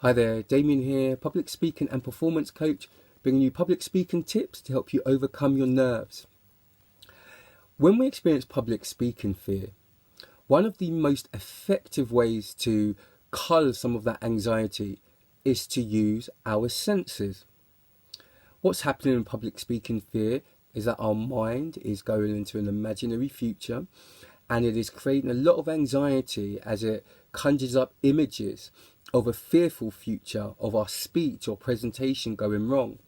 Hi there, Damien here, public speaking and performance coach, bringing you public speaking tips to help you overcome your nerves. When we experience public speaking fear, one of the most effective ways to cull some of that anxiety is to use our senses. What's happening in public speaking fear is that our mind is going into an imaginary future, and it is creating a lot of anxiety as it conjures up images of a fearful future of our speech or presentation going wrong.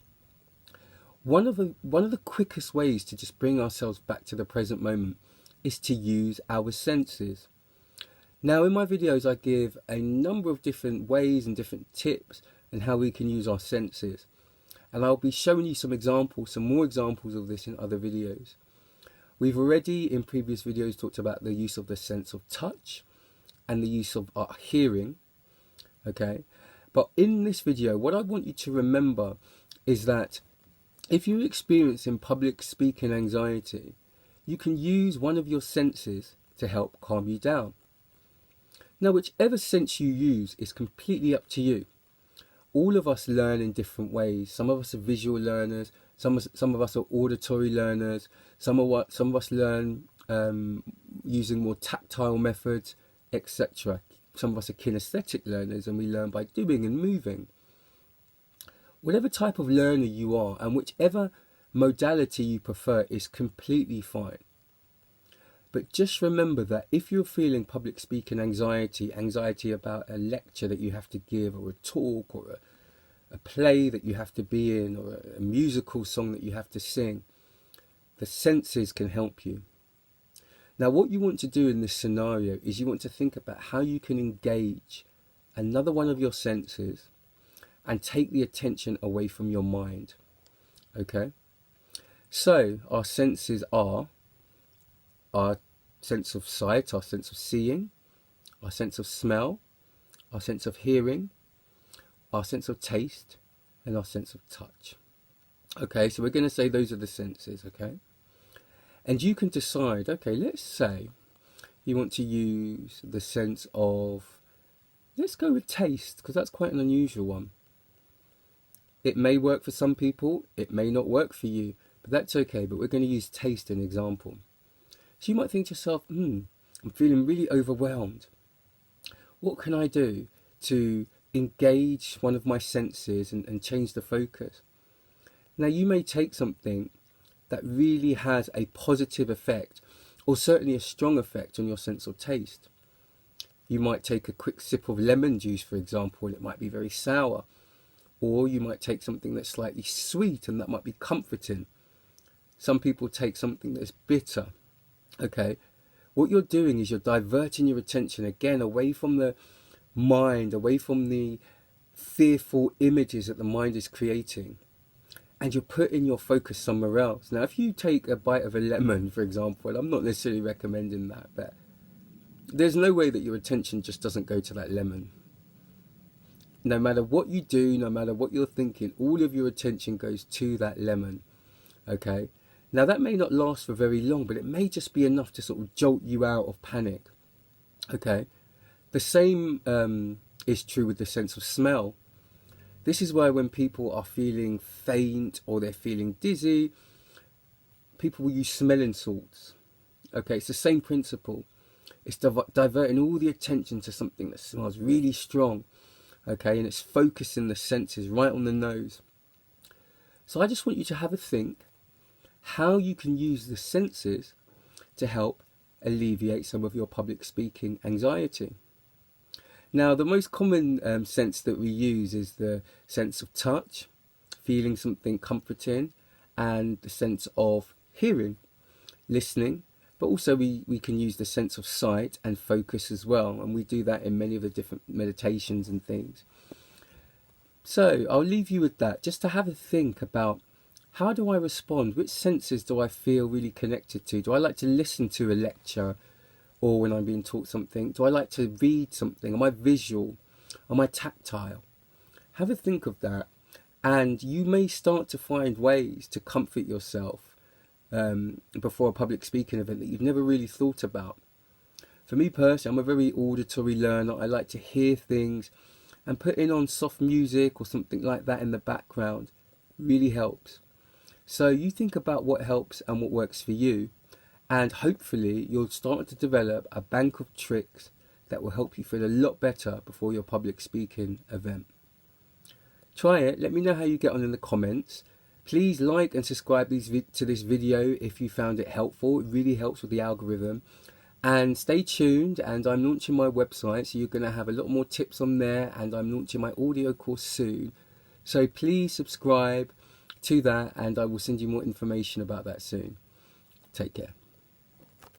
One of the quickest ways to just bring ourselves back to the present moment is to use our senses. Now, in my videos, I give a number of different ways and different tips on how we can use our senses. And I'll be showing you some more examples of this in other videos. We've already, in previous videos, talked about the use of the sense of touch and the use of our hearing. Okay, but in this video, what I want you to remember is that if you're experiencing public speaking anxiety, you can use one of your senses to help calm you down. Now, whichever sense you use is completely up to you. All of us learn in different ways. Some of us are visual learners, some of us are auditory learners, some of us learn using more tactile methods, etc. Some of us are kinesthetic learners and we learn by doing and moving. Whatever type of learner you are and whichever modality you prefer is completely fine. But just remember that if you're feeling public speaking anxiety about a lecture that you have to give, or a talk, or a play that you have to be in, or a musical song that you have to sing, the senses can help you. Now, what you want to do in this scenario is you want to think about how you can engage another one of your senses and take the attention away from your mind. Okay? So, our senses are our sense of sight, our sense of seeing, our sense of smell, our sense of hearing, our sense of taste, and our sense of touch. Okay, so we're going to say those are the senses, okay? And you can decide, okay, let's say you want to use the sense of, let's go with taste, because that's quite an unusual one. It may work for some people, it may not work for you, but that's okay, but we're going to use taste as an example. So you might think to yourself, I'm feeling really overwhelmed. What can I do to engage one of my senses and change the focus? Now, you may take something that really has a positive effect, or certainly a strong effect on your sense of taste. You might take a quick sip of lemon juice, for example, and it might be very sour. Or you might take something that's slightly sweet, and that might be comforting. Some people take something that's bitter. Okay, what you're doing is you're diverting your attention again away from the mind, away from the fearful images that the mind is creating, and you're putting your focus somewhere else. Now, if you take a bite of a lemon, for example, and I'm not necessarily recommending that, but there's no way that your attention just doesn't go to that lemon. No matter what you do, no matter what you're thinking, all of your attention goes to that lemon. Okay? Now, that may not last for very long, but it may just be enough to sort of jolt you out of panic. Okay? The same is true with the sense of smell. This is why when people are feeling faint or they're feeling dizzy, people will use smelling salts. Okay, it's the same principle. It's diverting all the attention to something that smells really strong. Okay, and it's focusing the senses right on the nose. So I just want you to have a think how you can use the senses to help alleviate some of your public speaking anxiety. Now, the most common sense that we use is the sense of touch, feeling something comforting, and the sense of hearing, listening. But also we can use the sense of sight and focus as well. And we do that in many of the different meditations and things. So I'll leave you with that, just to have a think about, how do I respond? Which senses do I feel really connected to? Do I like to listen to a lecture, or when I'm being taught something? Do I like to read something? Am I visual? Am I tactile? Have a think of that, and you may start to find ways to comfort yourself before a public speaking event that you've never really thought about. For me personally, I'm a very auditory learner. I like to hear things and putting on soft music or something like that in the background really helps. So you think about what helps and what works for you, and hopefully you'll start to develop a bank of tricks that will help you feel a lot better before your public speaking event. Try it, let me know how you get on in the comments. Please like and subscribe to this video if you found it helpful. It really helps with the algorithm. And stay tuned, and I'm launching my website, so you're going to have a lot more tips on there, and I'm launching my audio course soon. So please subscribe to that, and I will send you more information about that soon. Take care.